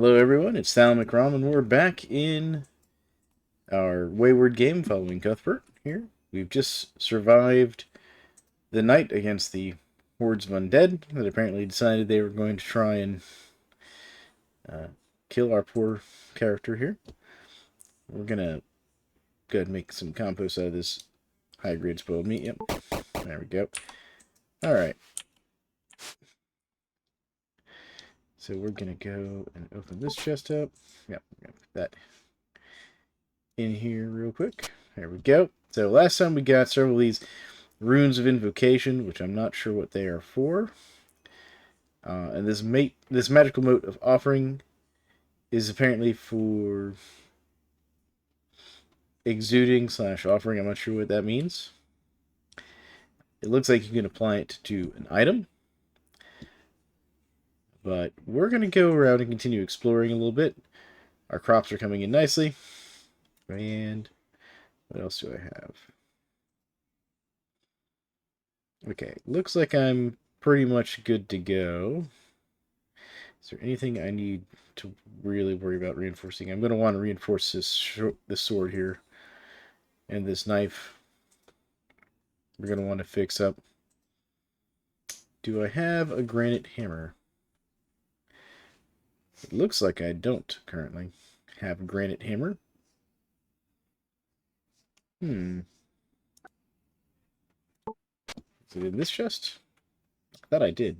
Hello everyone, it's Thalan McRom, and we're back in our Wayward game following Cuthbert here. We've just survived the night against the hordes of undead that apparently decided they were going to try and uh, kill our poor character here. We're gonna go ahead and make some compost out of this high-grade spoiled meat. Yep, there we go. Alright, so we're gonna go and open this chest up. Yep, we're gonna put that in here real quick. There we go. So last time we got several of these runes of invocation, which I'm not sure what they are for. And this magical mote of offering is apparently for exuding / offering. I'm not sure what that means. It looks like you can apply it to an item. But we're going to go around and continue exploring a little bit. Our crops are coming in nicely. And what else do I have? Okay, looks like I'm pretty much good to go. Is there anything I need to really worry about reinforcing? I'm going to want to reinforce this sword here. And this knife. We're going to want to fix up. Do I have a granite hammer? It looks like I don't currently have a granite hammer. Is it in this chest? I thought I did.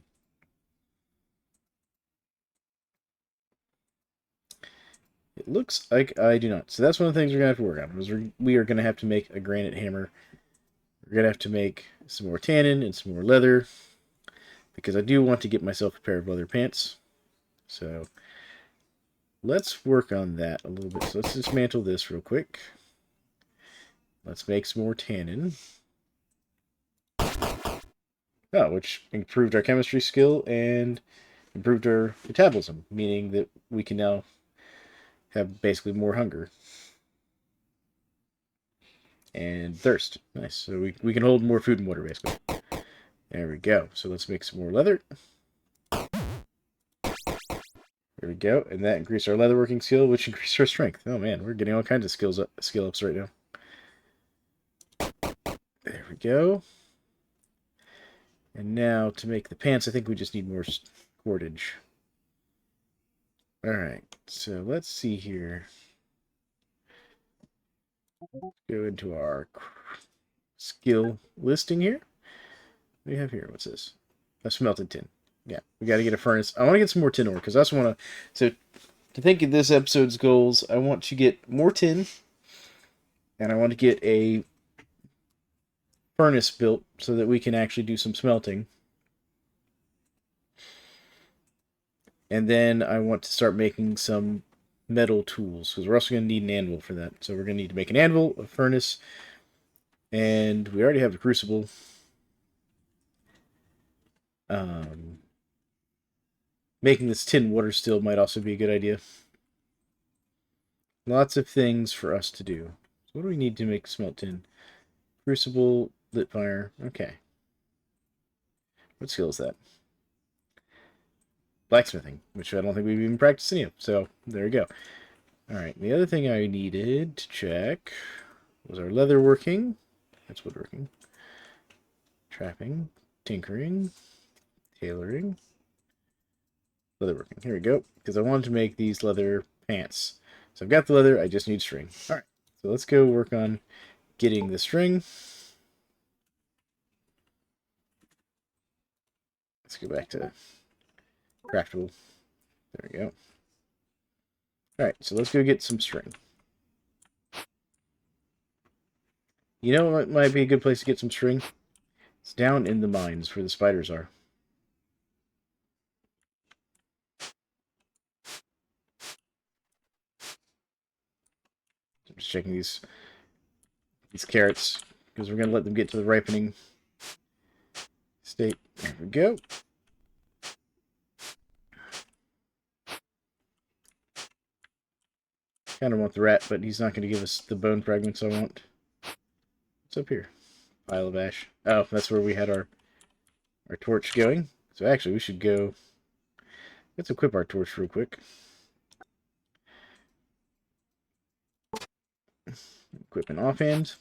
It looks like I do not. So that's one of the things we're going to have to work on. Is we are going to have to make a granite hammer. We're going to have to make some more tannin and some more leather. Because I do want to get myself a pair of leather pants. So let's work on that a little bit. So let's dismantle this real quick. Let's make some more tannin. Oh, which improved our chemistry skill and improved our metabolism, meaning that we can now have basically more hunger. And thirst. Nice. So we can hold more food and water, basically. There we go. So let's make some more leather. There we go. And that increased our leatherworking skill, which increased our strength. Oh man, we're getting all kinds of skill ups right now. There we go. And now to make the pants, I think we just need more cordage. Alright, so let's see here. Go into our skill listing here. What do you have here? What's this? A smelted tin. Yeah, we got to get a furnace. I want to get some more tin ore because I also want to. So, to think of this episode's goals, I want to get more tin, and I want to get a furnace built so that we can actually do some smelting. And then I want to start making some metal tools because we're also going to need an anvil for that. So we're going to need to make an anvil, a furnace, and we already have a crucible. Making this tin water still might also be a good idea. Lots of things for us to do. So what do we need to make smelt tin? Crucible, lit fire. Okay. What skill is that? Blacksmithing, which I don't think we've even practiced any of. So there we go. Alright, the other thing I needed to check was our leatherworking. That's woodworking. Trapping. Tinkering. Tailoring. Leatherworking. Here we go. Because I wanted to make these leather pants. So I've got the leather, I just need string. Alright, so let's go work on getting the string. Let's go back to craftable. There we go. Alright, so let's go get some string. You know what might be a good place to get some string? It's down in the mines where the spiders are. I'm just checking these carrots because we're going to let them get to the ripening state. There we go. Kind of want the rat, but he's not going to give us the bone fragments I want. What's up here? Pile of ash. Oh, that's where we had our torch going. So actually, we should go... Let's equip our torch real quick. Equipment offhand.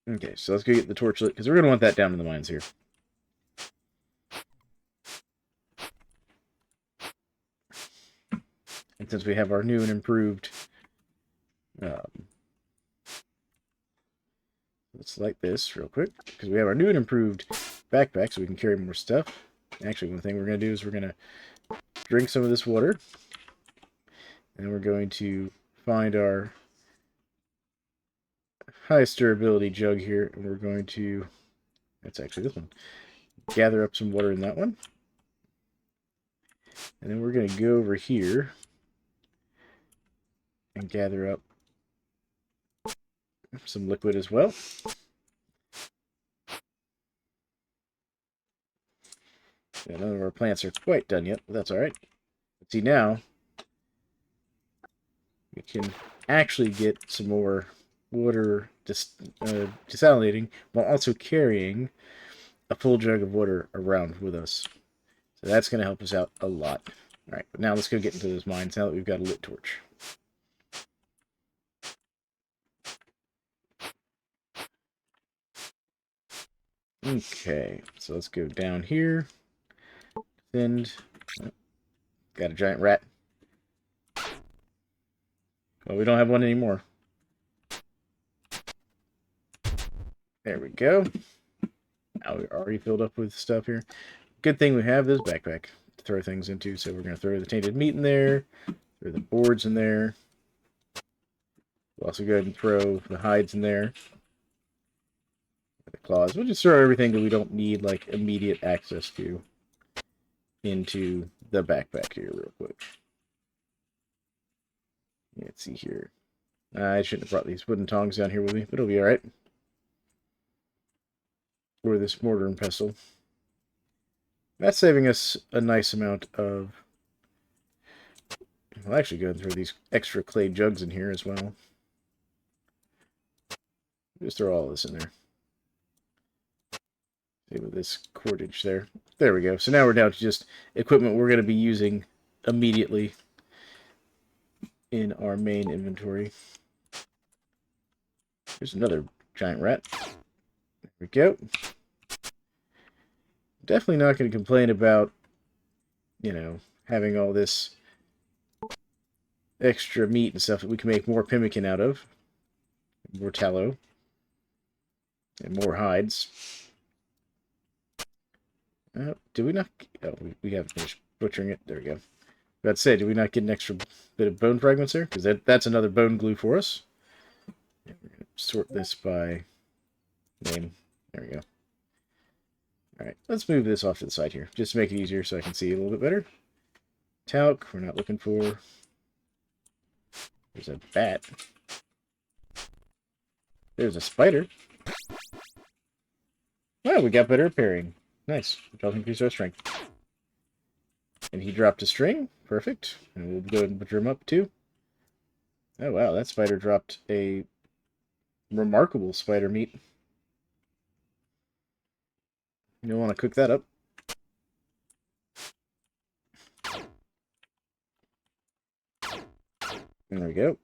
Okay, so let's go get the torchlit, because we're going to want that down in the mines here. And since we have our new and improved... let's light this real quick, because we have our new and improved backpack, so we can carry more stuff. Actually, one thing we're going to do is we're going to drink some of this water. And we're going to find our highest durability jug here, and we're going to... That's actually this one. Gather up some water in that one. And then we're going to go over here and gather up some liquid as well. Yeah, none of our plants are quite done yet, but that's alright. See, now we can actually get some more water desalinating while also carrying a full jug of water around with us. So that's going to help us out a lot. Alright, but now let's go get into those mines now that we've got a lit torch. Okay, so let's go down here. And got a giant rat. Well, we don't have one anymore. There we go. Now we're already filled up with stuff here. Good thing we have this backpack to throw things into. So we're going to throw the tainted meat in there. Throw the boards in there. We'll also go ahead and throw the hides in there. The claws. We'll just throw everything that we don't need like immediate access to into the backpack here real quick. Let's see here. I shouldn't have brought these wooden tongs down here with me, but it'll be alright. Or this mortar and pestle. That's saving us a nice amount of... I'll actually go and throw these extra clay jugs in here as well. Just throw all this in there. See with this cordage there. There we go. So now we're down to just equipment we're going to be using immediately in our main inventory. Here's another giant rat. There we go. Definitely not going to complain about, you know, having all this extra meat and stuff that we can make more pemmican out of. More tallow. And more hides. Did we not... Oh, we haven't finished butchering it. There we go. I'd say, did we not get an extra bit of bone fragments there? Because that's another bone glue for us. And we're going to sort this by name. There we go. Alright, let's move this off to the side here. Just to make it easier so I can see a little bit better. Talc, we're not looking for. There's a bat. There's a spider. Well, we got better at parrying. Nice. Which will increase our strength. And he dropped a string. Perfect. And we'll go ahead and butcher him up too. Oh wow, that spider dropped a remarkable spider meat. You'll want to cook that up. There we go.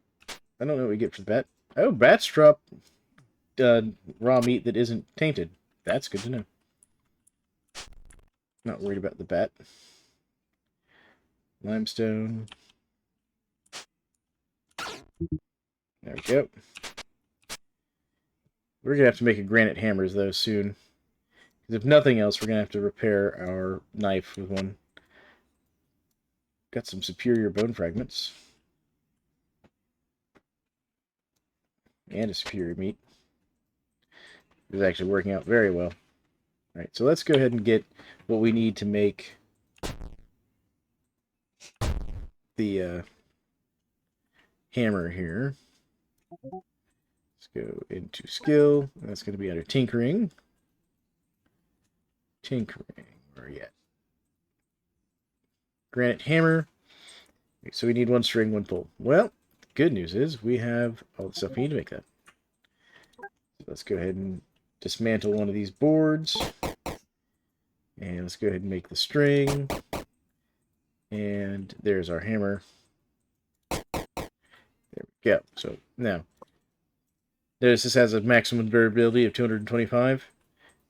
I don't know what we get for the bat. Oh, bats drop raw meat that isn't tainted. That's good to know. Not worried about the bat. Limestone. There we go. We're going to have to make a granite hammers, though, soon. Because if nothing else, we're going to have to repair our knife with one. Got some superior bone fragments. And a superior meat. It's actually working out very well. Alright, so let's go ahead and get what we need to make the hammer here. Let's go into skill. That's going to be under tinkering. Tinkering. Where are you at? Granite hammer. So we need one string, one pull. Well, the good news is we have all the stuff we need to make that. So let's go ahead and dismantle one of these boards. And let's go ahead and make the string. And there's our hammer. There we go. So now, notice this has a maximum durability of 225.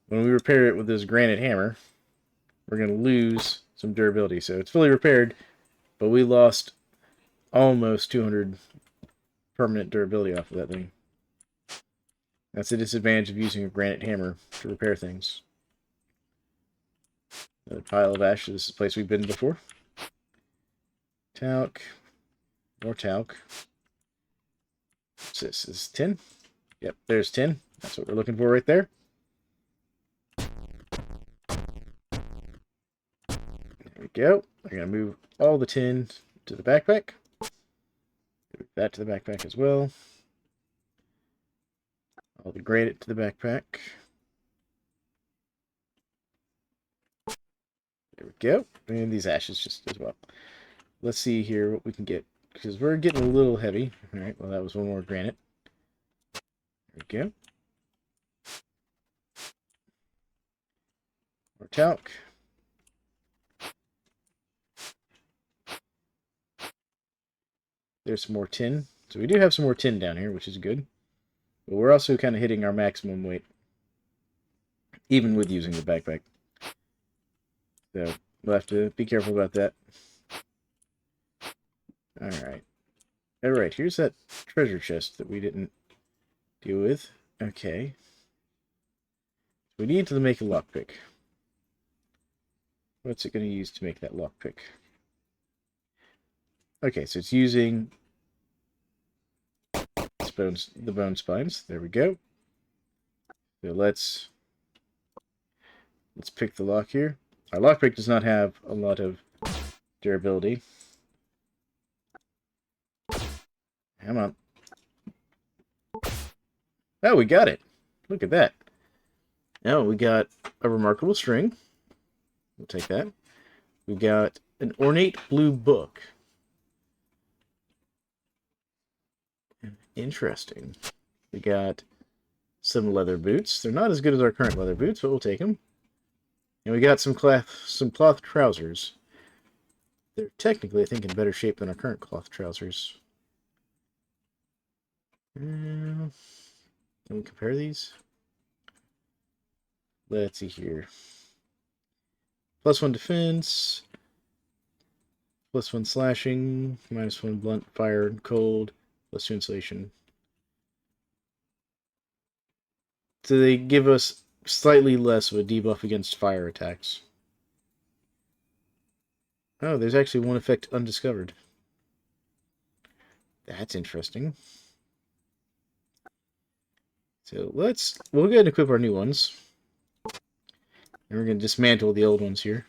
When we repair it with this granite hammer, we're going to lose some durability. So it's fully repaired, but we lost almost 200 permanent durability off of that thing. That's the disadvantage of using a granite hammer to repair things. Another pile of ash. This is a place we've been before. Talc. More talc. What's this? This is tin? Yep, there's tin. That's what we're looking for right there. There we go. I'm going to move all the tin to the backpack. Move that to the backpack as well. All the granite to the backpack. There we go. And these ashes just as well. Let's see here what we can get. Because we're getting a little heavy. Alright, well that was one more granite. There we go. More talc. There's some more tin. So we do have some more tin down here, which is good. But we're also kind of hitting our maximum weight. Even with using the backpack. So we'll have to be careful about that. Alright. Alright, here's that treasure chest that we didn't deal with. Okay. We need to make a lockpick. What's it going to use to make that lockpick? Okay, so it's using the bone spines. There we go. So let's pick the lock here. Our lockpick does not have a lot of durability. Come on. Oh, we got it. Look at that. Now we got a remarkable string. We'll take that. We got an ornate blue book. Interesting. We got some leather boots. They're not as good as our current leather boots, but we'll take them. And we got some cloth trousers. They're technically, I think, in better shape than our current cloth trousers. Can we compare these? Let's see here. +1 defense. +1 slashing. -1 blunt fire and cold. +2 insulation. So they give us slightly less of a debuff against fire attacks. Oh, there's actually one effect undiscovered. That's interesting. So we'll go ahead and equip our new ones. And we're going to dismantle the old ones here.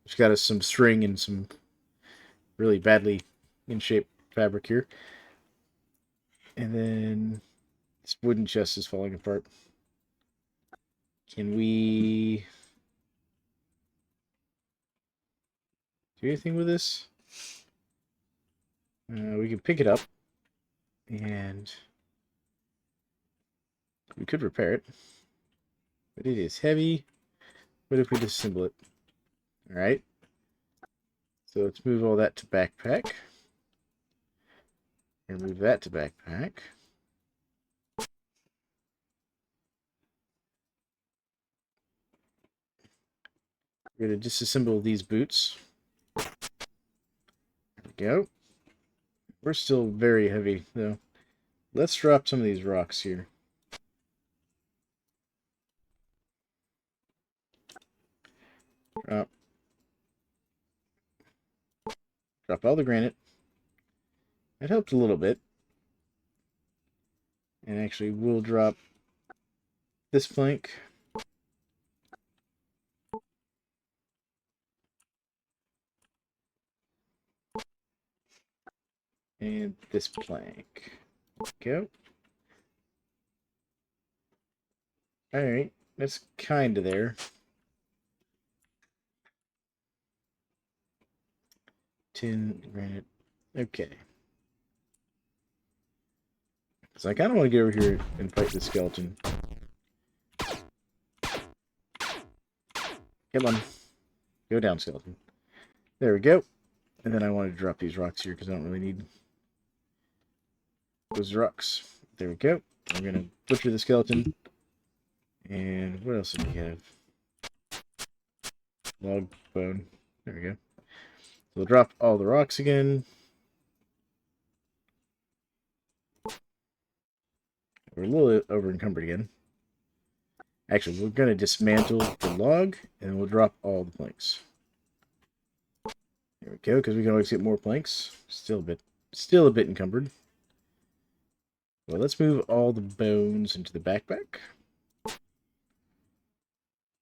Which got us some string and some really badly in shape fabric here. And then this wooden chest is falling apart. Can we do anything with this? We can pick it up. And we could repair it. But it is heavy. What if we disassemble it? Alright. So let's move all that to backpack. And move that to backpack. We're going to disassemble these boots. There we go. We're still very heavy, though. Let's drop some of these rocks here. Drop all the granite. That helped a little bit. And actually, we'll drop this plank. And this plank. Go. Alright, that's kind of there. Tin, granite. Okay. So I kind of want to get over here and fight the skeleton. Come on. Go down, skeleton. There we go. And then I want to drop these rocks here because I don't really need those rocks. There we go. I'm going to butcher the skeleton. And what else do we have? Log bone. There we go. So we'll drop all the rocks again. We're a little over encumbered again. Actually, we're going to dismantle the log, and we'll drop all the planks. There we go, because we can always get more planks. Still a bit encumbered. Well, let's move all the bones into the backpack.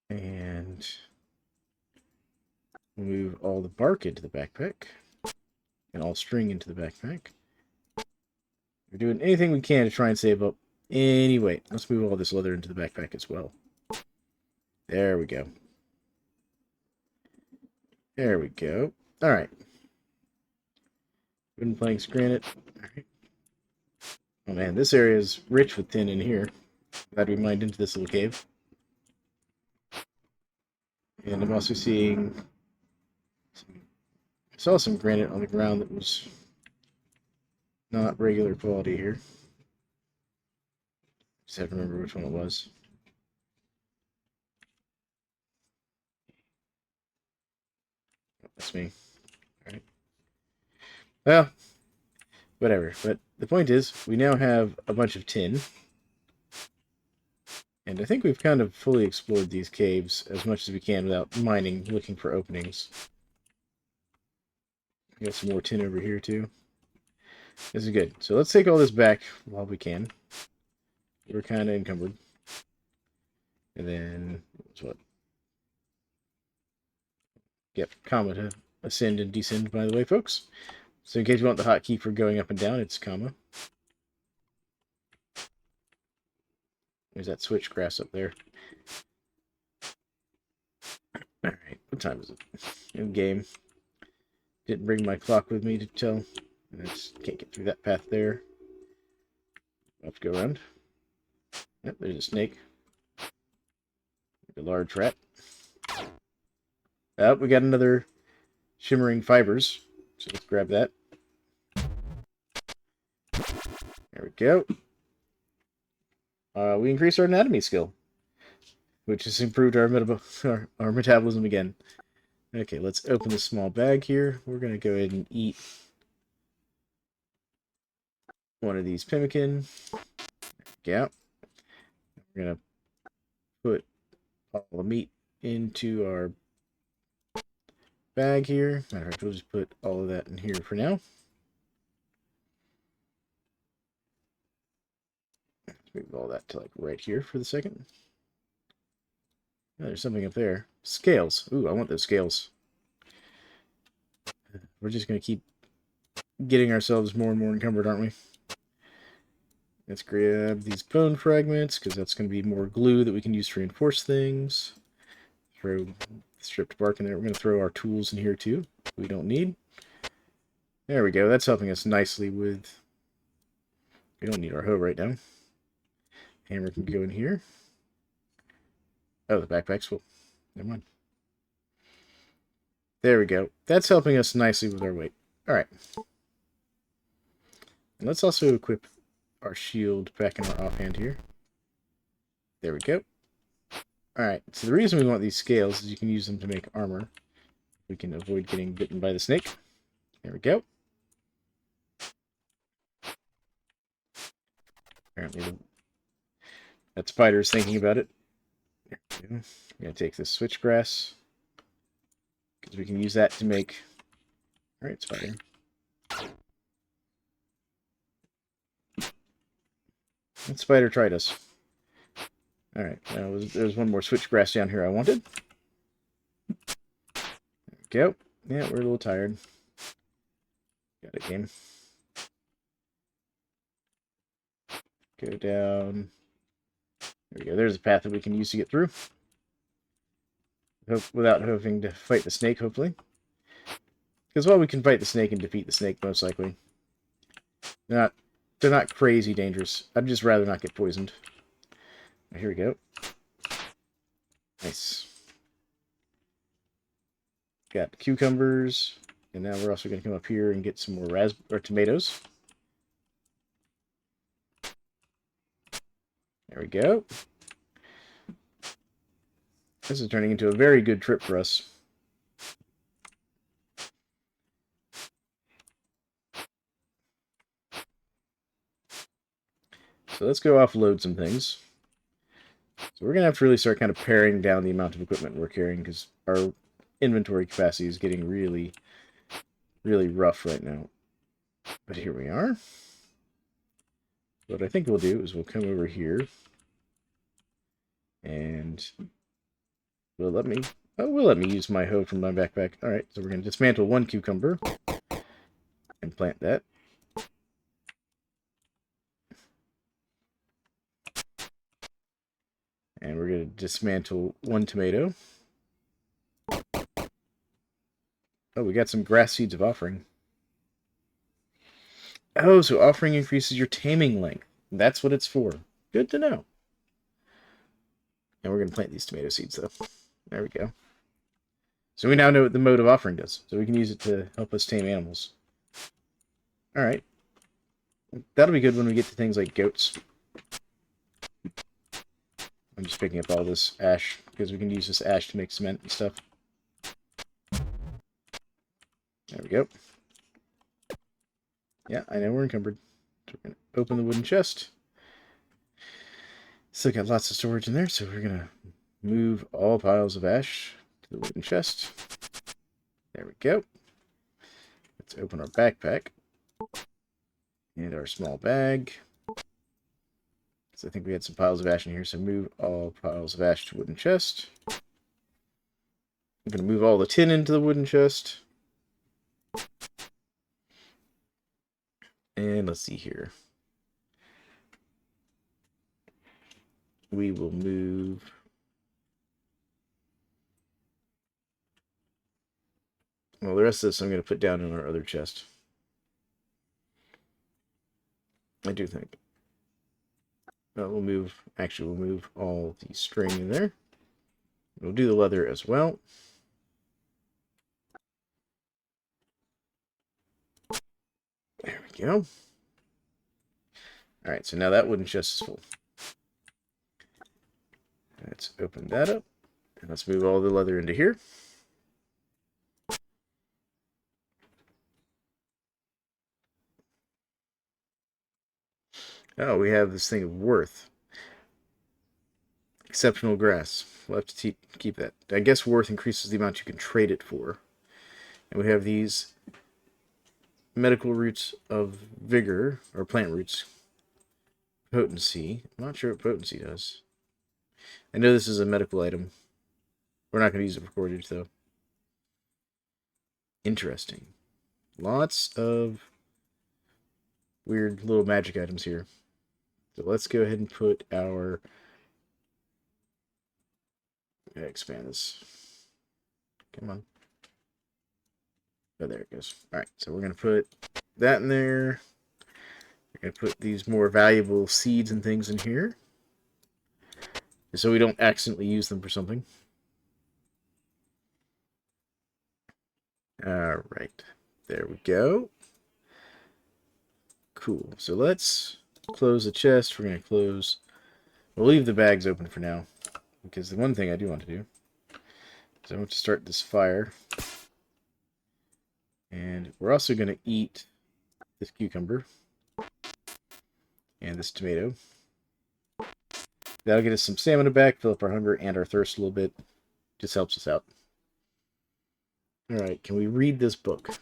And move all the bark into the backpack. And all string into the backpack. We're doing anything we can to try and save up any weight. Let's move all this leather into the backpack as well. There we go. There we go. Alright. Wooden planks, granite. Alright. Oh man, this area is rich with tin in here. Glad we mined into this little cave. And I'm also seeing... I saw some granite on the ground that was not regular quality here. Just have to remember which one it was. That's me. Alright. Well, whatever. But the point is, we now have a bunch of tin. And I think we've kind of fully explored these caves as much as we can without mining, looking for openings. We got some more tin over here, too. This is good. So let's take all this back while we can. We're kind of encumbered. And then, what? Yep, comma to ascend and descend, by the way, folks. So in case you want the hotkey for going up and down, it's comma. There's that switch grass up there. Alright, what time is it? In game. Didn't bring my clock with me to tell. I just can't get through that path there. I'll have to go around. Yep, there's a snake. A large rat. Oh, we got another shimmering fibers. So let's grab that. There we go. We increased our anatomy skill, which has improved our metabolism again. Okay, let's open the small bag here. We're going to go ahead and eat one of these pemmican. Yeah. We're going to put all the meat into our bag here. Matter of fact, we'll just put all of that in here for now. Let's move all that to like right here for the second. Oh, there's something up there. Scales. Ooh, I want those scales. We're just going to keep getting ourselves more and more encumbered, aren't we? Let's grab these bone fragments, because that's going to be more glue that we can use to reinforce things. Throw stripped bark in there. We're going to throw our tools in here, too. We don't need. There we go. That's helping us nicely with... We don't need our hoe right now. Hammer can go in here. Oh, the backpack's full. Never mind. There we go. That's helping us nicely with our weight. Alright. And let's also equip our shield back in our offhand here. There we go. Alright, so the reason we want these scales is you can use them to make armor. We can avoid getting bitten by the snake. There we go. Apparently that spider is thinking about it. I'm going to take this switchgrass, because we can use that to make... Alright, spider. That spider tried us. Alright, there's one more switchgrass down here I wanted. There we go. Yeah, we're a little tired. Got it, game. Go down. There we go. There's a path that we can use to get through. Without having to fight the snake, hopefully. Because, well, we can fight the snake and defeat the snake, most likely. They're not crazy dangerous. I'd just rather not get poisoned. Here we go. Nice. Got cucumbers. And now we're also going to come up here and get some more tomatoes. There we go. This is turning into a very good trip for us. So let's go offload some things. So we're going to have to really start kind of paring down the amount of equipment we're carrying because our inventory capacity is getting really, really rough right now. But here we are. What I think we'll do is we'll come over here and will let me use my hoe from my backpack. All right, so we're going to dismantle one cucumber and plant that. And we're going to dismantle one tomato. Oh, we got some grass seeds of offering. Oh, so offering increases your taming length. That's what it's for. Good to know. And we're going to plant these tomato seeds, though. There we go. So we now know what the mode of offering does. So we can use it to help us tame animals. Alright. That'll be good when we get to things like goats. I'm just picking up all this ash, because we can use this ash to make cement and stuff. There we go. Yeah, I know we're encumbered. So we're going to open the wooden chest. Still got lots of storage in there, so we're going to move all piles of ash to the wooden chest. There we go. Let's open our backpack. And our small bag. So I think we had some piles of ash in here, so move all piles of ash to wooden chest. I'm going to move all the tin into the wooden chest. And let's see here. We will move... Well, the rest of this I'm going to put down in our other chest. I do think. We'll move all the string in there. We'll do the leather as well. There we go. Alright, so now that wooden chest is full. Let's open that up. And let's move all the leather into here. Oh, we have this thing of worth. Exceptional grass. We'll have to keep that. I guess worth increases the amount you can trade it for. And we have these medical roots of vigor, or plant roots. Potency. I'm not sure what potency does. I know this is a medical item. We're not going to use it for cordage, though. Interesting. Lots of weird little magic items here. So let's go ahead and put our... expand this. Come on. Oh, there it goes. Alright, so we're going to put that in there. We're going to put these more valuable seeds and things in here, so we don't accidentally use them for something. Alright, there we go. Cool, so let's close the chest. We're going to close... We'll leave the bags open for now, because the one thing I do want to do is I want to start this fire. And we're also going to eat this cucumber and this tomato. That'll get us some stamina back, fill up our hunger and our thirst a little bit. Just helps us out. Alright, can we read this book?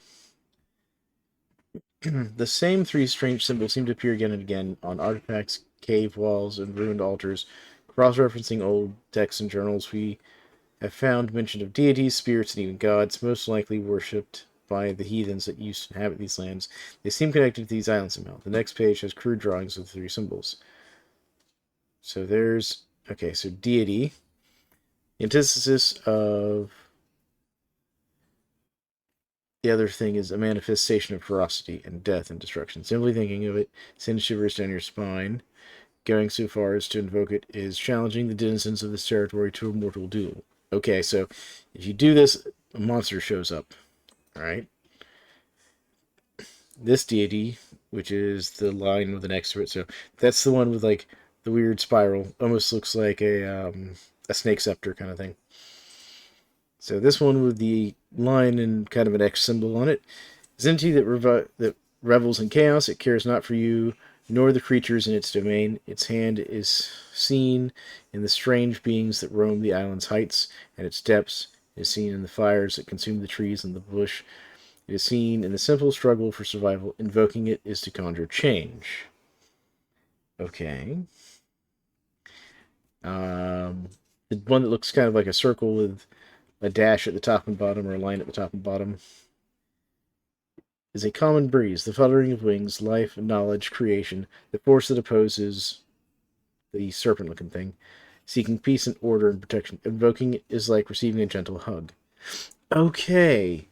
The same three strange symbols seem to appear again and again on artifacts, cave walls, and ruined altars. Cross-referencing old texts and journals, we have found mention of deities, spirits, and even gods, most likely worshipped by the heathens that used to inhabit these lands. They seem connected to these islands somehow. The next page has crude drawings of the three symbols. So there's... Okay, so deity. The antithesis of... The other thing is a manifestation of ferocity and death and destruction. Simply thinking of it sends shivers down your spine. Going so far as to invoke it is challenging the denizens of this territory to a mortal duel. Okay, so if you do this, a monster shows up. Alright? This deity, which is the line with the next to it, so that's the one with, like, the weird spiral. Almost looks like a snake scepter kind of thing. So this one with the line and kind of an X symbol on it. Is entity that revels in chaos. It cares not for you, nor the creatures in its domain. Its hand is seen in the strange beings that roam the island's heights, and its depths is seen in the fires that consume the trees and the bush. It is seen in the simple struggle for survival. Invoking it is to conjure change. Okay. The one that looks kind of like a circle with a dash at the top and bottom, or a line at the top and bottom, is a common breeze, the fluttering of wings, life, knowledge, creation, the force that opposes the serpent-looking thing, seeking peace and order and protection. Invoking it is like receiving a gentle hug. Okay.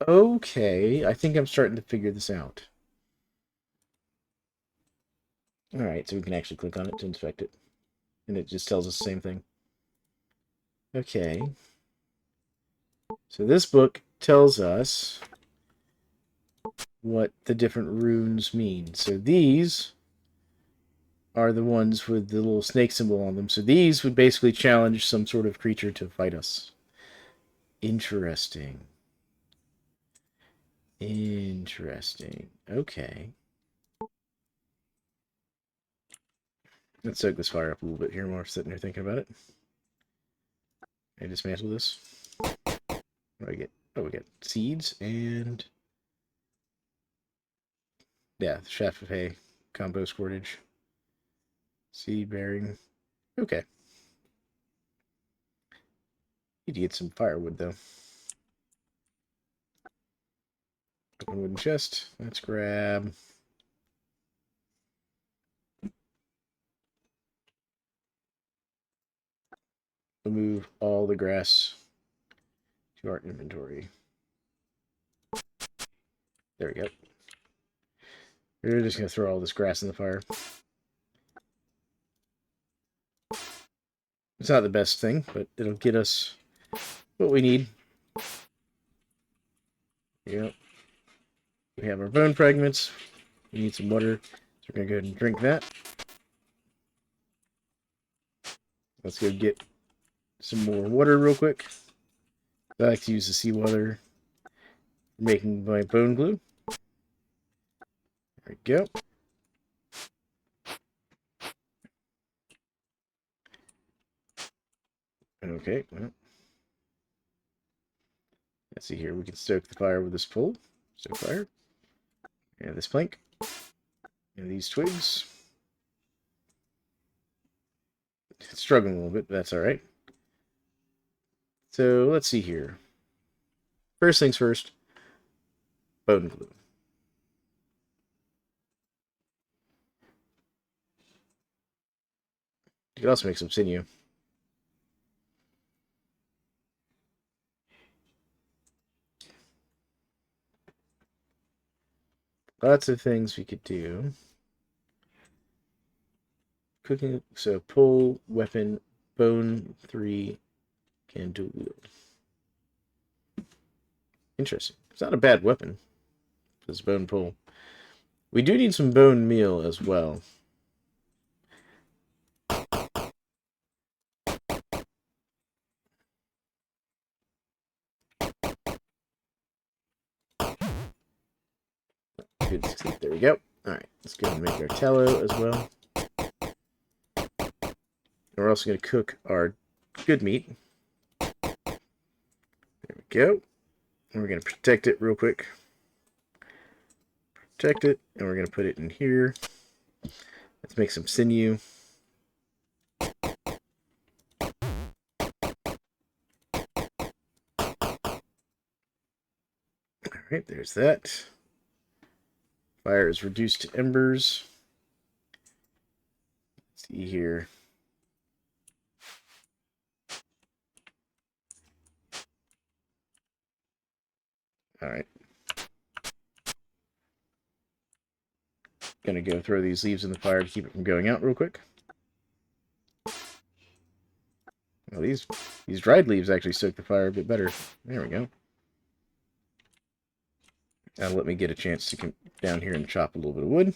Okay, I think I'm starting to figure this out. Alright, so we can actually click on it to inspect it. And it just tells us the same thing. Okay. So this book tells us what the different runes mean. So these are the ones with the little snake symbol on them. So these would basically challenge some sort of creature to fight us. Interesting. Interesting. Okay. Let's soak this fire up a little bit here while we're sitting here thinking about it. I dismantle this. What do I get? Oh, we get seeds and... yeah, chaff of hay, compost cordage, seed bearing. Okay. Need to get some firewood, though. Open wooden chest. Let's grab... we'll move all the grass to our inventory. There we go. We're just going to throw all this grass in the fire. It's not the best thing, but it'll get us what we need. Yep. We have our bone fragments. We need some water, so we're going to go ahead and drink that. Let's go get some more water real quick. I like to use the seawater for making my bone glue. There we go. Okay, well, let's see here. We can stoke the fire with this pole. Stoke fire. And this plank. And these twigs. It's struggling a little bit, but that's alright. So, let's see here. First things first. Bone glue. You can also make some sinew. Lots of things we could do. Cooking, so pull, weapon, bone 3, can dual wield. Interesting. It's not a bad weapon. This bone pull. We do need some bone meal as well. Good sleep. There we go. Alright, let's go and make our tallow as well. And we're also going to cook our good meat. There we go. And we're going to protect it real quick. Protect it, and we're going to put it in here. Let's make some sinew. Alright, there's that. Fire is reduced to embers. Let's see here. Alright. Gonna go throw these leaves in the fire to keep it from going out real quick. Well, these dried leaves actually soak the fire a bit better. There we go. That'll let me get a chance to come down here and chop a little bit of wood.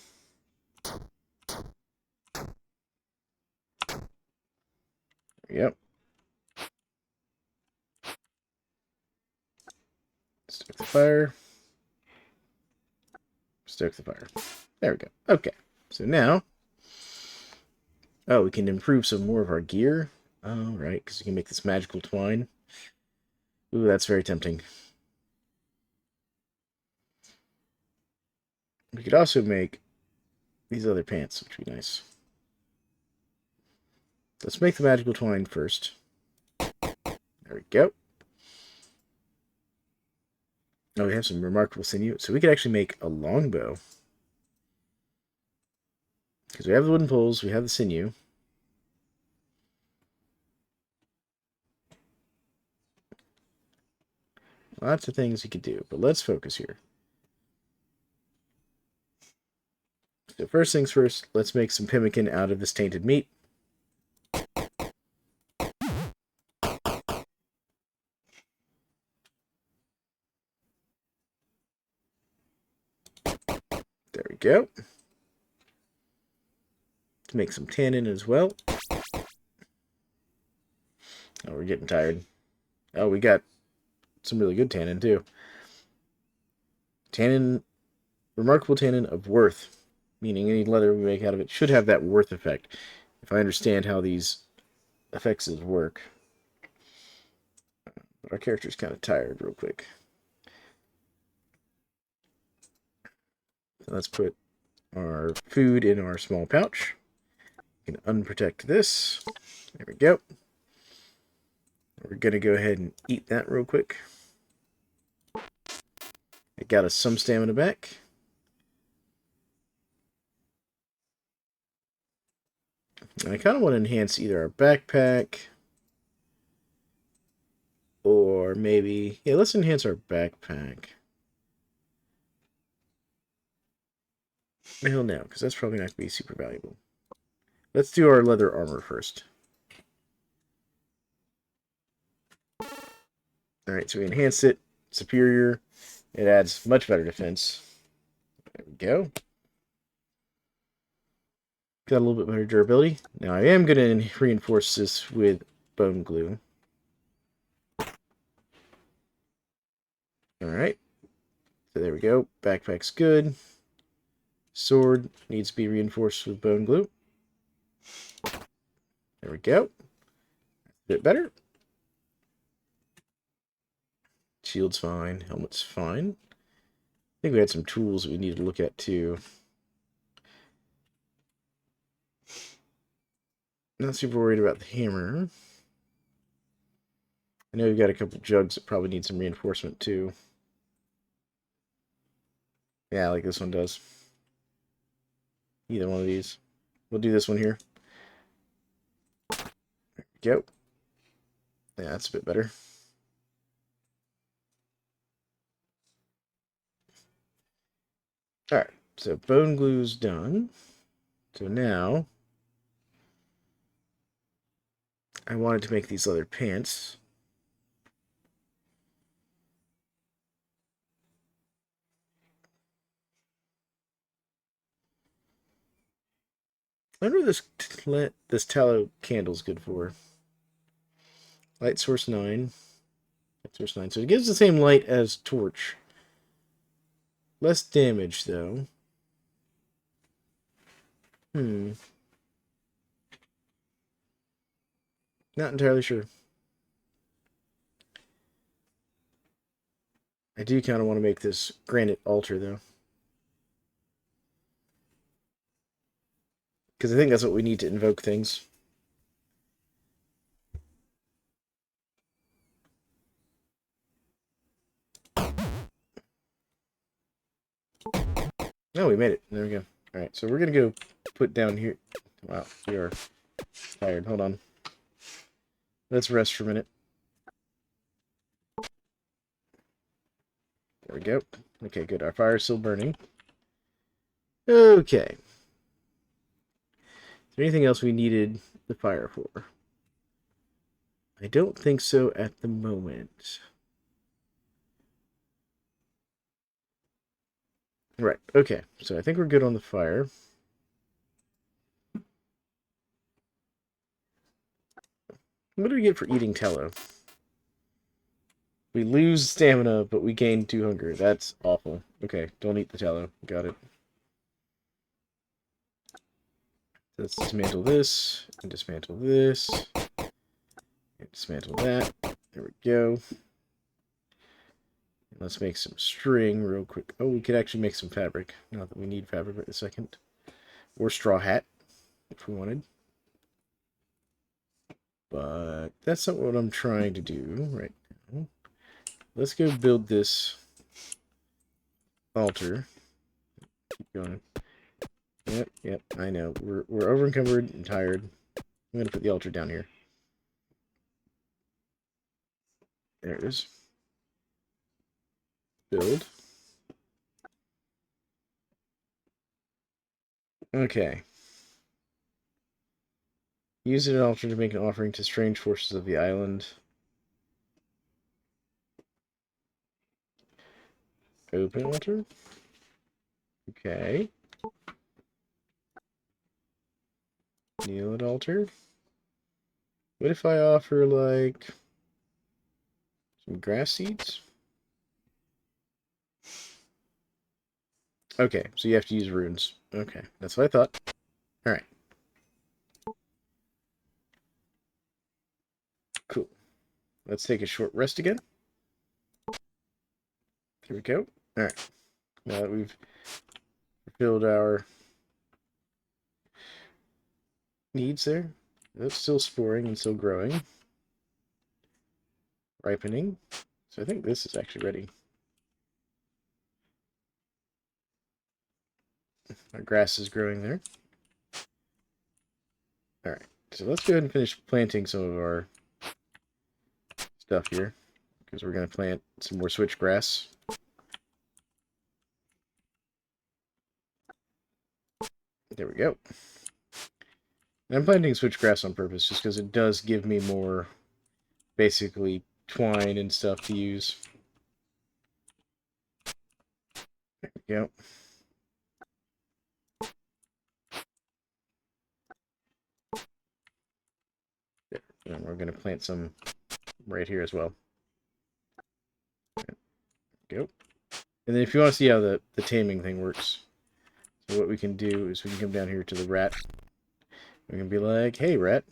Yep. Stoke the fire. Stoke the fire. There we go. Okay. So now... Oh, we can improve some more of our gear. Oh, right, because we can make this magical twine. Ooh, that's very tempting. We could also make these other pants, which would be nice. Let's make the magical twine first. There we go. Oh, we have some remarkable sinew. So we could actually make a longbow. Because we have the wooden poles, we have the sinew. Lots of things we could do, but let's focus here. So first things first, let's make some pemmican out of this tainted meat. There we go. Let's make some tannin as well. Oh, we're getting tired. Oh, we got some really good tannin too. Tannin, remarkable tannin of worth, meaning any leather we make out of it should have that worth effect. If I understand how these effects work. But our character's kind of tired real quick. So let's put our food in our small pouch. We can unprotect this. There we go. We're going to go ahead and eat that real quick. It got us some stamina back. And I kind of want to enhance either our backpack or maybe... Yeah, let's enhance our backpack. Hell no, because that's probably not going to be super valuable. Let's do our leather armor first. Alright, so we enhanced it. Superior. It adds much better defense. There we go. Got a little bit better durability. Now I am going to reinforce this with bone glue. Alright. So there we go. Backpack's good. Sword needs to be reinforced with bone glue. There we go. A bit better. Shield's fine. Helmet's fine. I think we had some tools we need to look at too. Not super worried about the hammer. I know we've got a couple jugs that probably need some reinforcement too. Yeah, like this one does. Either one of these. We'll do this one here. There we go. Yeah, that's a bit better. Alright, so bone glue's done. So now, I wanted to make these leather pants. I wonder what this tallow candle's good for. Light source 9. Light source 9. So it gives the same light as torch. Less damage, though. Not entirely sure. I do kind of want to make this granite altar, though. Because I think that's what we need to invoke things. Oh, we made it. There we go. Alright, so we're going to go put down here. Wow, we are tired. Hold on. Let's rest for a minute. There we go. Okay, good. Our fire's still burning. Okay. Is there anything else we needed the fire for? I don't think so at the moment. Right, okay. So I think we're good on the fire. What do we get for eating tallow? We lose stamina, but we gain 2 hunger. That's awful. Okay, don't eat the tallow. Got it. Let's dismantle this, and dismantle this, and dismantle that. There we go. Let's make some string real quick. Oh, we could actually make some fabric. Not that we need fabric right a second. Or straw hat, if we wanted. But that's not what I'm trying to do right now. Let's go build this altar. Keep going. Yep, I know. We're over encumbered and tired. I'm gonna put the altar down here. There it is. Build. Okay. Use an altar to make an offering to strange forces of the island. Open altar. Okay. Kneel at altar. What if I offer, like, some grass seeds? Okay, so you have to use runes. Okay, that's what I thought. Alright. Cool. Let's take a short rest again. Here we go. Alright. Now that we've fulfilled our needs there. That's still sporing and still growing. Ripening. So I think this is actually ready. Our grass is growing there. Alright, so let's go ahead and finish planting some of our stuff here. Because we're going to plant some more switchgrass. There we go. And I'm planting switchgrass on purpose just because it does give me more, basically, twine and stuff to use. There we go. There. And we're going to plant some right here as well. There we go. And then if you want to see how the taming thing works, so what we can do is we can come down here to the rat. We can be like, hey, rat,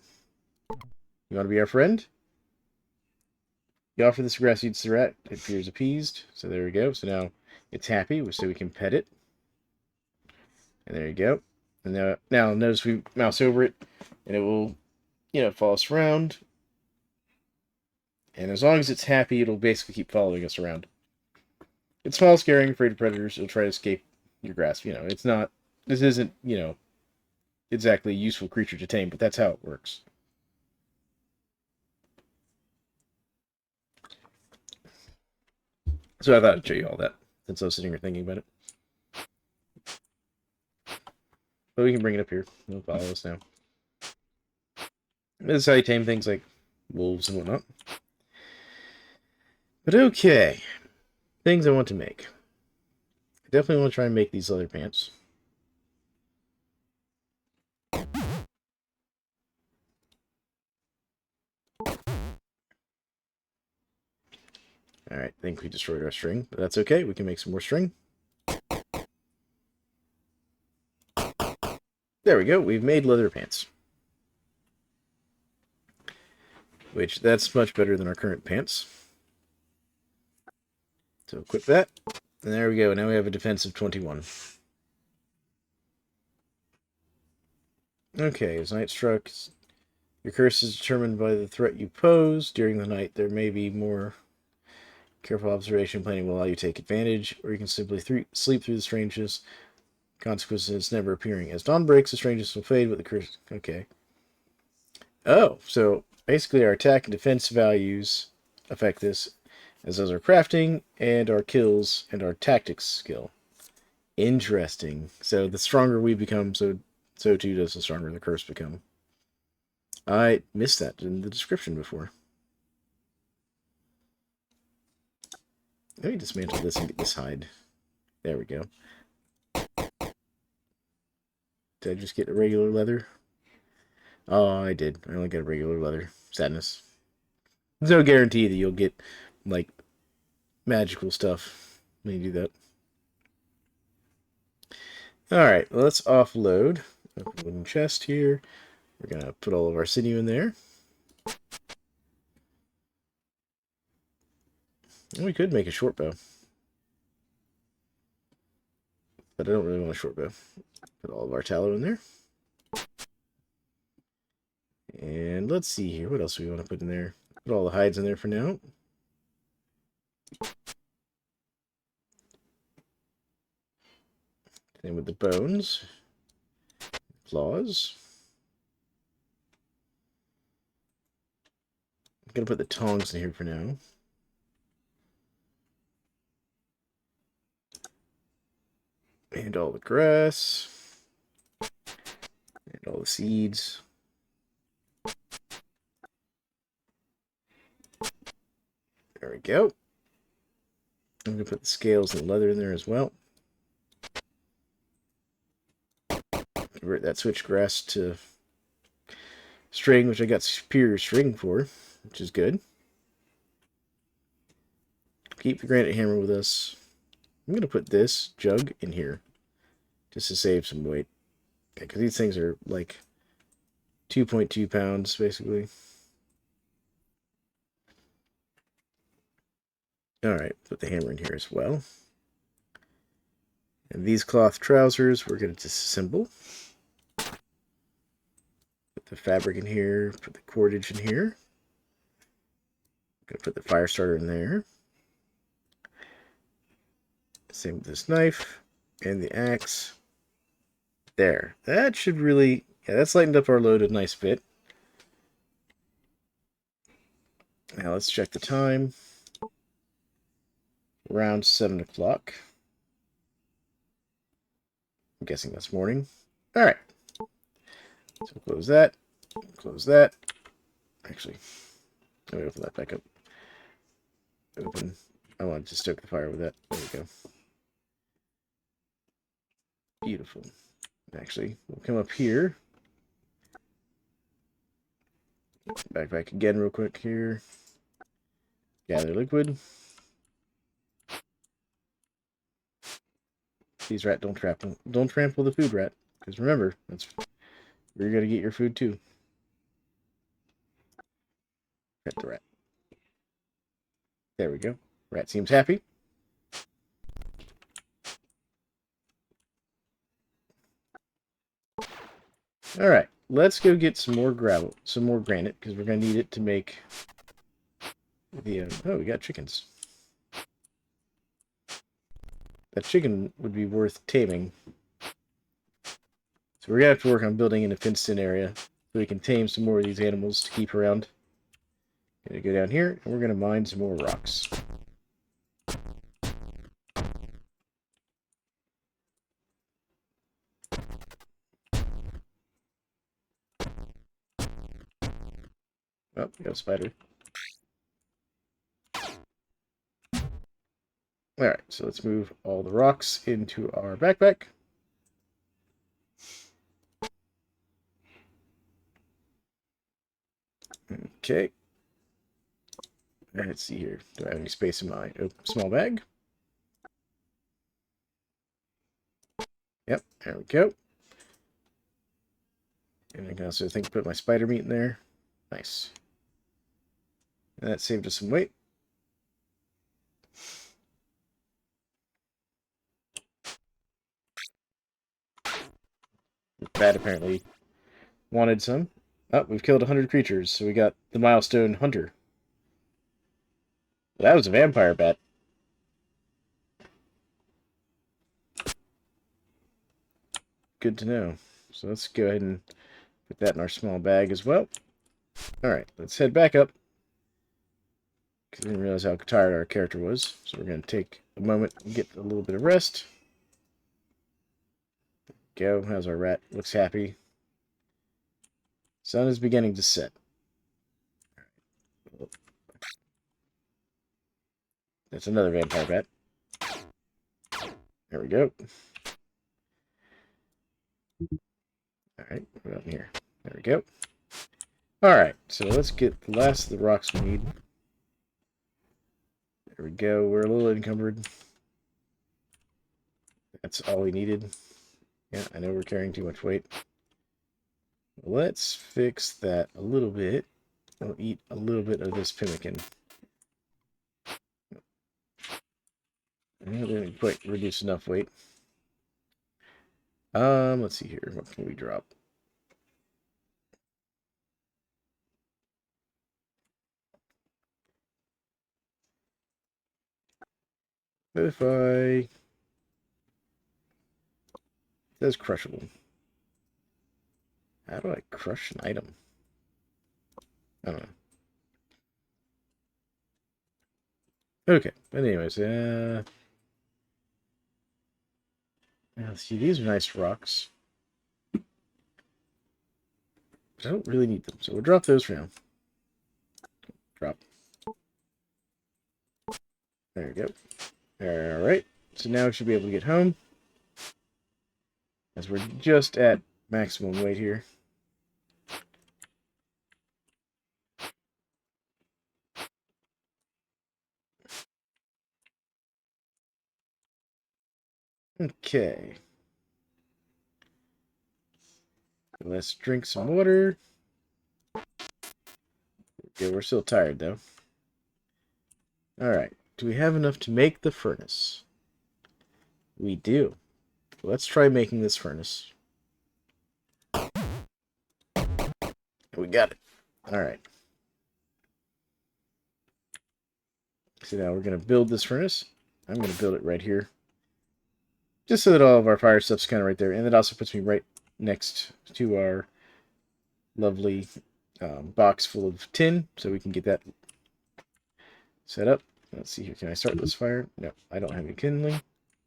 you want to be our friend? You offer this grass seeds to the rat. It appears appeased. So there we go. So now it's happy, so we can pet it. And there you go. And now notice we mouse over it, and it will, follow us around. And as long as it's happy, it'll basically keep following us around. It's small, scary, afraid of predators. It'll try to escape your grasp. It's not. This isn't, exactly a useful creature to tame, but that's how it works. So I thought I'd show you all that, since I was sitting here thinking about it. But we can bring it up here. It'll follow us now. This is how you tame things like wolves and whatnot. But okay. Things I want to make. I definitely want to try and make these leather pants. Alright, I think we destroyed our string, but that's okay. We can make some more string. There we go. We've made leather pants. Which, that's much better than our current pants. So equip that. And there we go. Now we have a defense of 21. Okay, as night struck, your curse is determined by the threat you pose. During the night, there may be more careful observation. Planning will allow you to take advantage, or you can simply sleep through the strangeness. Consequences never appearing. As dawn breaks, the strangeness will fade, but the curse... Okay. Oh, so basically our attack and defense values affect this, as does our crafting, and our kills, and our tactics skill. Interesting. So the stronger we become, so too does the stronger the curse become. I missed that in the description before. Let me dismantle this and get this hide. There we go. Did I just get a regular leather? Oh, I did. I only got regular leather. Sadness. There's no guarantee that you'll get, like, magical stuff when you do that. Alright, well, let's offload. Open wooden chest here. We're going to put all of our sinew in there. And we could make a short bow. But I don't really want a short bow. Put all of our tallow in there. And let's see here. What else do we want to put in there? Put all the hides in there for now. Same with the bones. Claws. I'm going to put the tongs in here for now. And all the grass. And all the seeds. There we go. I'm going to put the scales and leather in there as well. Convert that switch grass to string, which I got superior string for, which is good. Keep the granite hammer with us. I'm going to put this jug in here just to save some weight. Because these things are like 2.2 pounds, basically. Alright, put the hammer in here as well. And these cloth trousers we're going to disassemble. Put the fabric in here, put the cordage in here. I'm going to put the fire starter in there. Same with this knife and the axe. There. That should really... Yeah, that's lightened up our load a nice bit. Now let's check the time. Around 7 o'clock. I'm guessing that's morning. Alright. So close that. Close that. Actually, let me open that back up. Open. I wanted to stoke the fire with that. There we go. Beautiful. Actually, we'll come up here. Back again real quick here. Gather liquid. Please, rat, don't trample the food, rat. Because remember, that's where you're going to get your food too. Pet the rat. There we go. Rat seems happy. Alright, let's go get some more gravel, some more granite, because we're going to need it to make the... oh, we got chickens. That chicken would be worth taming. So we're going to have to work on building in a fenced-in area so we can tame some more of these animals to keep around. Going to go down here, and we're going to mine some more rocks. Oh, we got a spider. Alright, so let's move all the rocks into our backpack. Okay. Let's see here. Do I have any space in my small bag? Yep, there we go. And I can also put my spider meat in there. Nice. And that saved us some weight. Bat apparently wanted some. Oh, we've killed 100 creatures, so we got the milestone hunter. That was a vampire bat. Good to know. So let's go ahead and put that in our small bag as well. Alright, let's head back up. Because I didn't realize how tired our character was. So we're going to take a moment and get a little bit of rest. Go. How's our rat? Looks happy. Sun is beginning to set. That's another vampire bat. There we go. Alright, what about in here? There we go. Alright, so let's get the last of the rocks we need. There we go. We're a little encumbered. That's all we needed. Yeah, I know we're carrying too much weight. Let's fix that a little bit. We'll eat a little bit of this pemmican. I didn't quite reduce enough weight. Let's see here. What can we drop? Notify. That's crushable. How do I crush an item? I don't know. Okay, but anyways, let's see, these are nice rocks. But I don't really need them, so we'll drop those for now. Drop. There we go. Alright, so now we should be able to get home. As we're just at maximum weight here. Okay. Let's drink some water. Okay, we're still tired though. Alright, do we have enough to make the furnace? We do. Let's try making this furnace. We got it. Alright. So now we're going to build this furnace. I'm going to build it right here. Just so that all of our fire stuff's kind of right there. And it also puts me right next to our lovely box full of tin. So we can get that set up. Let's see here. Can I start this fire? No, I don't have any kindling.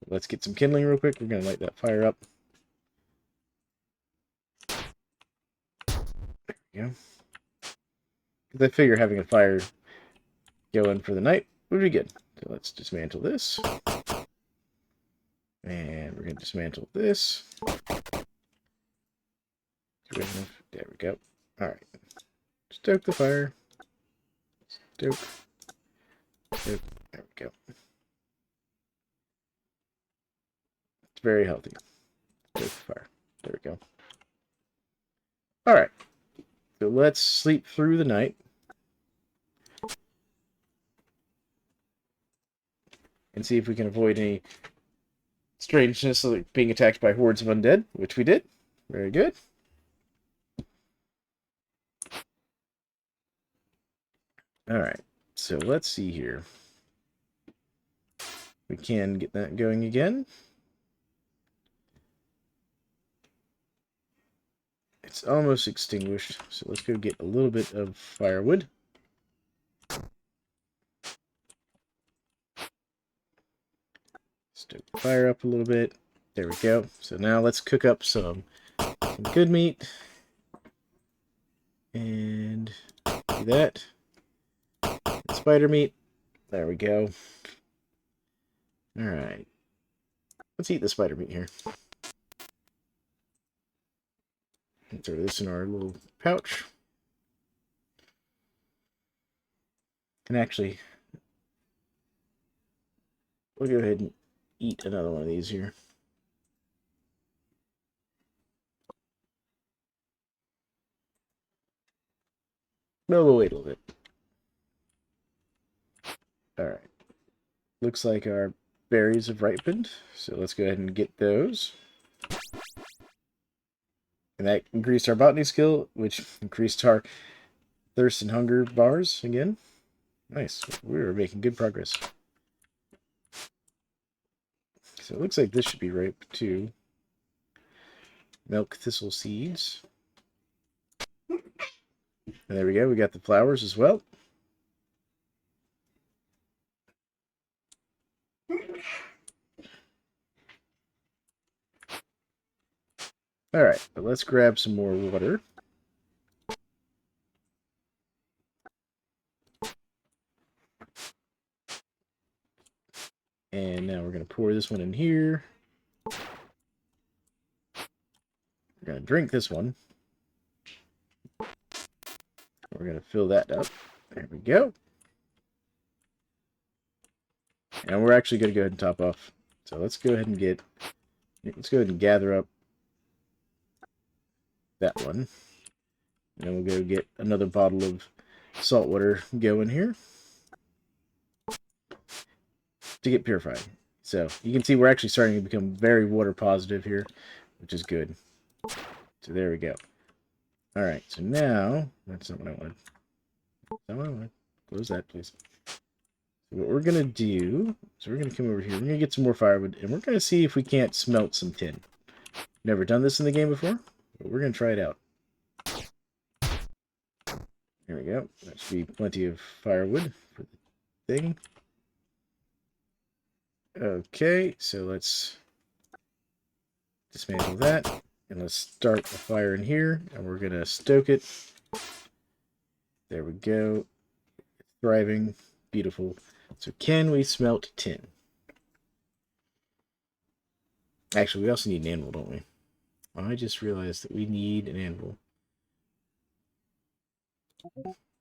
Let's get some kindling real quick. We're going to light that fire up. There we go. Because I figure having a fire going for the night would be good. So let's dismantle this. And we're going to dismantle this. There we go. Alright. Stoke the fire. Stoke. Stoke. There we go. It's very healthy. Stoke the fire. There we go. Alright. So let's sleep through the night. And see if we can avoid any strangeness like being attacked by hordes of undead, which we did. Very good. Alright, so let's see here. We can get that going again. It's almost extinguished, so let's go get a little bit of firewood. Stoke the fire up a little bit. There we go. So now let's cook up some good meat. And do that. Spider meat. There we go. Alright. Let's eat the spider meat here. Throw this in our little pouch. And actually, we'll go ahead and eat another one of these here. No, we'll wait a little bit. Alright. Looks like our berries have ripened, so let's go ahead and get those. And that increased our botany skill, which increased our thirst and hunger bars again. Nice. We're making good progress. So it looks like this should be ripe too. Milk thistle seeds. And there we go. We got the flowers as well. Alright, but let's grab some more water. And now we're going to pour this one in here. We're going to drink this one. We're going to fill that up. There we go. And we're actually going to go ahead and top off. So let's go ahead and gather up that one. And then we'll go get another bottle of salt water going here to get purified. So you can see we're actually starting to become very water positive here, which is good. So there we go. All right, so now, that's not what I wanted. That's not what I wanted. Close that, please. So what we're going to do is we're going to come over here. We're going to get some more firewood, and we're going to see if we can't smelt some tin. Never done this in the game before, but we're going to try it out. There we go. That should be plenty of firewood for the thing. Okay, so let's dismantle that. And let's start a fire in here, and we're going to stoke it. There we go. Thriving. Beautiful. So can we smelt tin? Actually, we also need an anvil, don't we? I just realized that we need an anvil.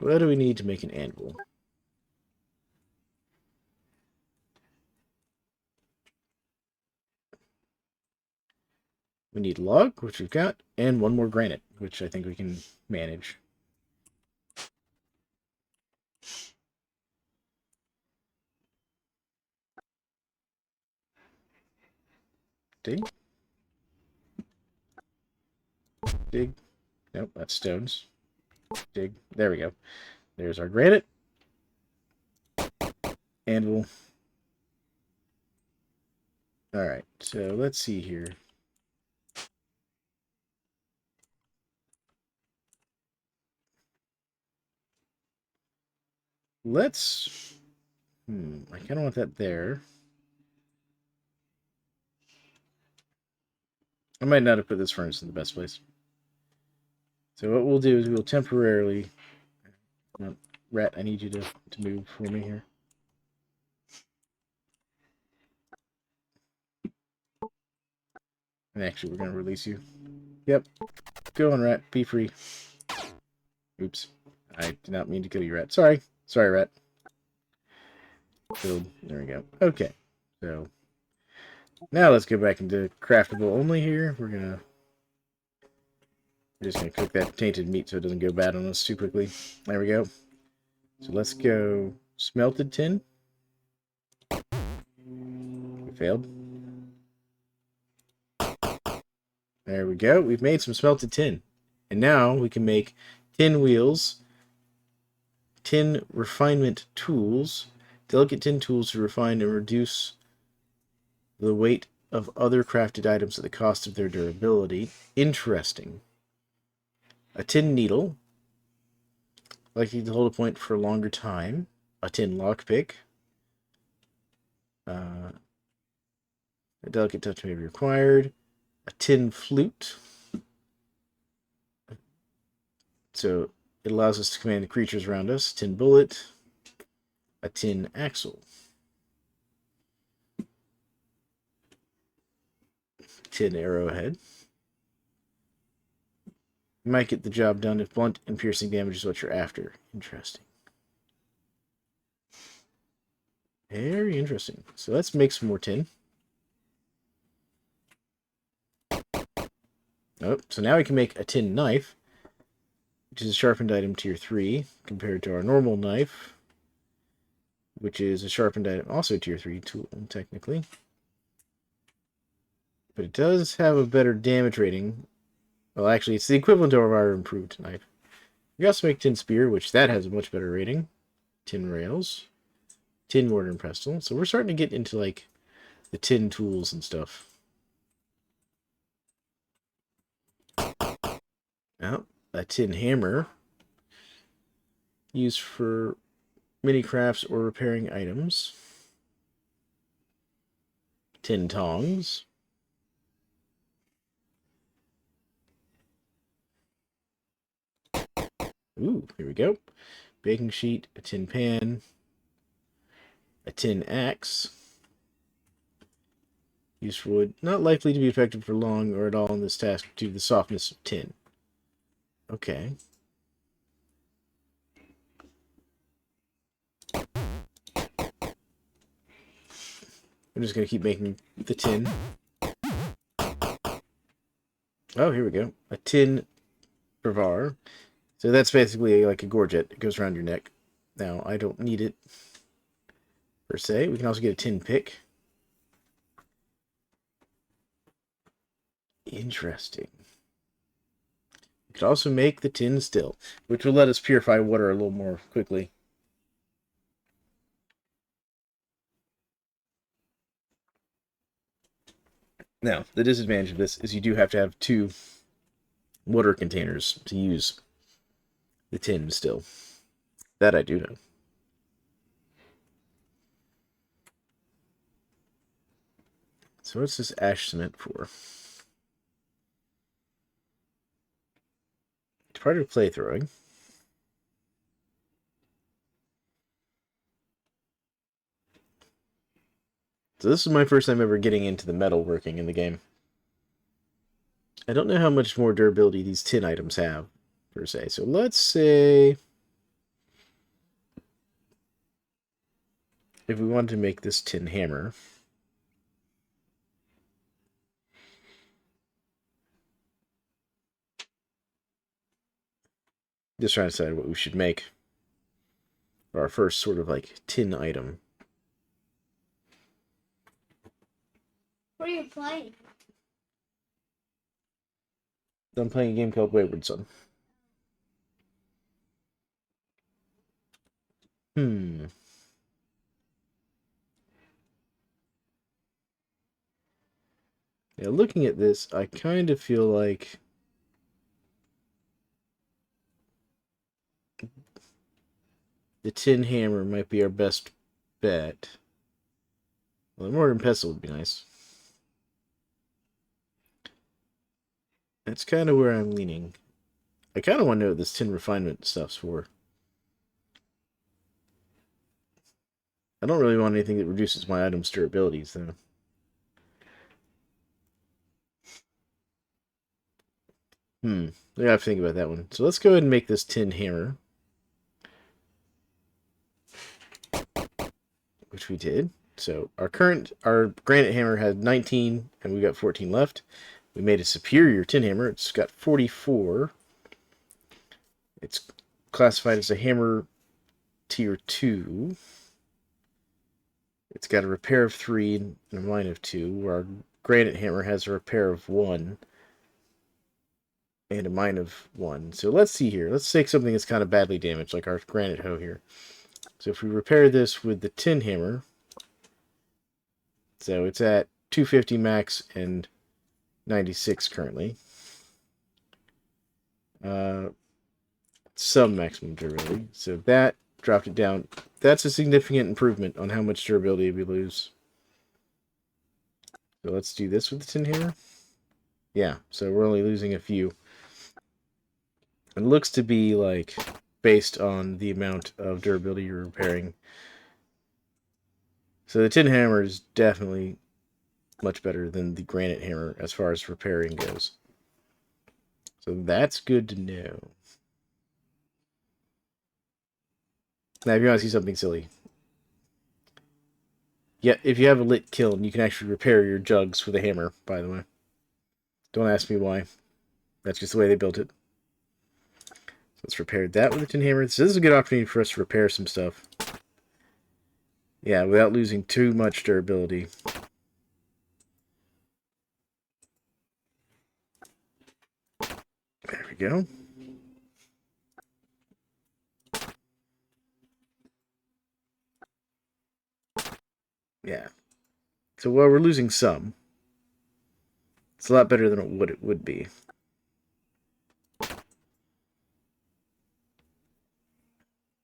What do we need to make an anvil? We need log, which we've got, and one more granite, which I think we can manage. Dig. Dig. Nope, that's stones. Dig. There we go. There's our granite. Anvil. Alright, so let's see here. Let's... I kind of want that there. I might not have put this furnace in the best place. So what we'll do is we'll temporarily... Rat, I need you to move for me here. And actually, we're going to release you. Yep. Go on, Rat. Be free. Oops. I did not mean to kill you, Rat. Sorry. Sorry, Rat. Killed. There we go. Okay. So, now let's go back into craftable only here. We're just going to cook that tainted meat so it doesn't go bad on us too quickly. There we go. So let's go smelted tin. We failed. There we go. We've made some smelted tin. And now we can make tin wheels, tin refinement tools, delicate tin tools to refine and reduce the weight of other crafted items at the cost of their durability. Interesting. A tin needle, likely to hold a point for a longer time. A tin lockpick. A delicate touch may be required. A tin flute. So it allows us to command the creatures around us. Tin bullet. A tin axle. Tin arrowhead. You might get the job done if blunt and piercing damage is what you're after. Interesting. Very interesting. So let's make some more tin. Oh, so now we can make a tin knife, which is a sharpened item tier 3, compared to our normal knife, which is a sharpened item, also tier 3 tool, technically. But it does have a better damage rating. Well, actually, it's the equivalent of our improved knife. We also make tin spear, which that has a much better rating. Tin rails. Tin mortar and pestle. So we're starting to get into, like, the tin tools and stuff. Now, a tin hammer. Used for mini crafts or repairing items. Tin tongs. Ooh, here we go. Baking sheet, a tin pan, a tin axe. Used for wood. Not likely to be effective for long or at all in this task due to the softness of tin. Okay. I'm just going to keep making the tin. Oh, here we go. A tin brevar. So that's basically like a gorget. It goes around your neck. Now, I don't need it per se. We can also get a tin pick. Interesting. We could also make the tin still, which will let us purify water a little more quickly. Now, the disadvantage of this is you do have to have 2 water containers to use the tin still. That I do know. So what's this ash cement for? It's part of playthrowing. So this is my first time ever getting into the metalworking in the game. I don't know how much more durability these tin items have, per se. So let's say if we wanted to make this tin hammer, just trying to decide what we should make for our first sort of like tin item. What are you playing? I'm playing a game called Wayward, son. Yeah, looking at this, I kind of feel like the tin hammer might be our best bet. Well, the mortar and pestle would be nice. That's kind of where I'm leaning. I kind of want to know what this tin refinement stuff's for. I don't really want anything that reduces my item's durabilities, though. I have to think about that one. So let's go ahead and make this tin hammer. Which we did. So our granite hammer had 19, and we got 14 left. We made a superior tin hammer. It's got 44. It's classified as a hammer tier 2. It's got a repair of 3 and a mine of 2, where our granite hammer has a repair of 1 and a mine of 1. So let's see here. Let's take something that's kind of badly damaged, like our granite hoe here. So if we repair this with the tin hammer, so it's at 250 max and 96 currently. Some maximum durability. So that dropped it down. That's a significant improvement on how much durability we lose. So let's do this with the tin hammer. Yeah, so we're only losing a few. It looks to be like based on the amount of durability you're repairing. So the tin hammer is definitely much better than the granite hammer as far as repairing goes. So that's good to know. Now, if you want to see something silly, yeah, if you have a lit kiln, you can actually repair your jugs with a hammer, by the way. Don't ask me why. That's just the way they built it. So let's repair that with a tin hammer. So this is a good opportunity for us to repair some stuff. Yeah, without losing too much durability. There we go. Yeah. So while we're losing some, it's a lot better than what it would be.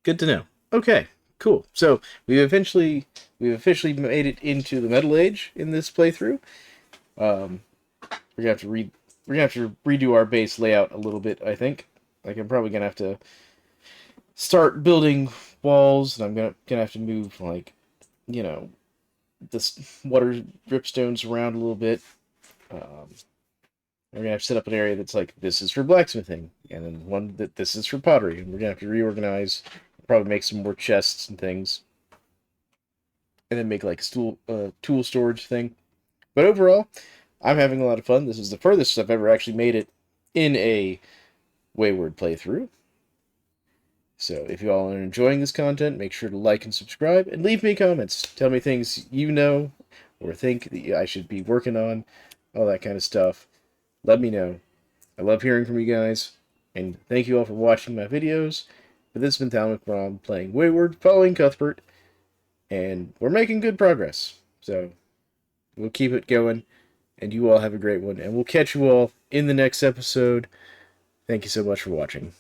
Good to know. Okay, cool. So we've officially made it into the Metal Age in this playthrough. We're gonna have to redo our base layout a little bit, I think. Like I'm probably gonna have to start building walls, and I'm gonna have to move like, you know, this water dripstones around a little bit. We're gonna have to set up an area that's like this is for blacksmithing, and then one that this is for pottery, and we're gonna have to reorganize. Probably make some more chests and things. and then make like a tool storage thing. But overall, I'm having a lot of fun. This is the furthest I've ever actually made it in a Wayward playthrough. So if you all are enjoying this content, make sure to like and subscribe, and leave me comments. Tell me things you know or think that I should be working on, all that kind of stuff. Let me know. I love hearing from you guys, and thank you all for watching my videos. But this has been Thalan McRom playing Wayward, following Cuthbert, and we're making good progress. So we'll keep it going, and you all have a great one, and we'll catch you all in the next episode. Thank you so much for watching.